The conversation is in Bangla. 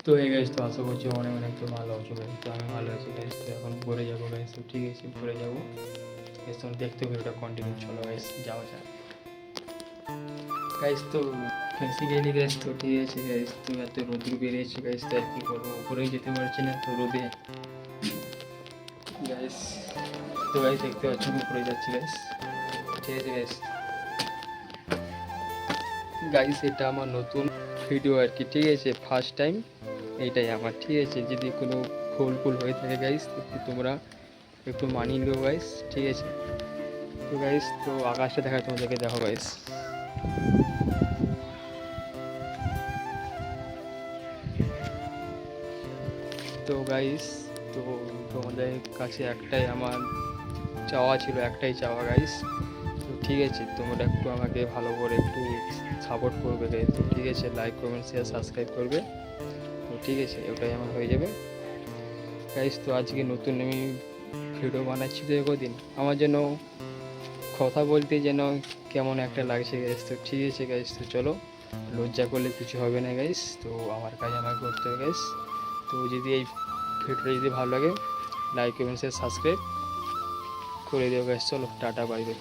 তো হয়ে গেছে, তো আশা করছি অনেক অনেক তো ভালো আছো গাইস। তো আমি ভালো আছি গাইস। তো এখন ঘুরে যাবো গাইস। তো ঠিক আছে, ঘুরে যাবো গাইস। তখন দেখতে ভিডিওটা কন্টিনিউ, চলো গাইস যাওয়া যায় গাইস। তো বেসিক্যালি গাইস, তো ঠিক আছে গাইস, তো এত রোদ্রু বেরিয়েছে গাইস, তাই কী করবো, উপরেই যেতে পারছি না তো রোদে গাইস। তো গাইস দেখতে পাচ্ছি উপরে যাচ্ছি গাইস, ঠিক আছে গাইস। গাইস এটা আমার নতুন ভিডিও আর কি, ঠিক আছে, ফার্স্ট টাইম এইটাই আমার, ঠিক আছে। যদি কোনো ভুল ভুল হয়ে থাকে গাইস, একটু তোমরা একটু মানিয়ে নিও গাইস, ঠিক আছে। তো গাইস, তো আকাশটা দেখায় তোমাদেরকে, দেখো গাইস। তো গাইস, তো তোমাদের কাছে একটাই আমার চাওয়া ছিল, একটাই চাওয়া গাইস। তো ঠিক আছে, তোমরা একটু আমাকে ভালো করে একটু সাপোর্ট করবে গাইস। তো ঠিক আছে, লাইক কমেন্ট শেয়ার সাবস্ক্রাইব করবে। তো ঠিক আছে, ওটাই আমার হয়ে যাবে গাইস। তো আজকে নতুন আমি ভিডিও বানাচ্ছি, তো কদিন আমার যেন কথা বলতে যেন কেমন একটা লাগছে গাইস। তো ঠিক আছে গাইস, তো চলো, লজ্জা করলে কিছু হবে না গাইস। তো আমার কাজ আমাকে করতে হবে গাইস। তো যদি এই ভিডিওটা যদি ভালো লাগে, লাইক কমেন্ট শেয়ার সাবস্ক্রাইব করে দিও গাইস। চলো টাটা, বাই বাই।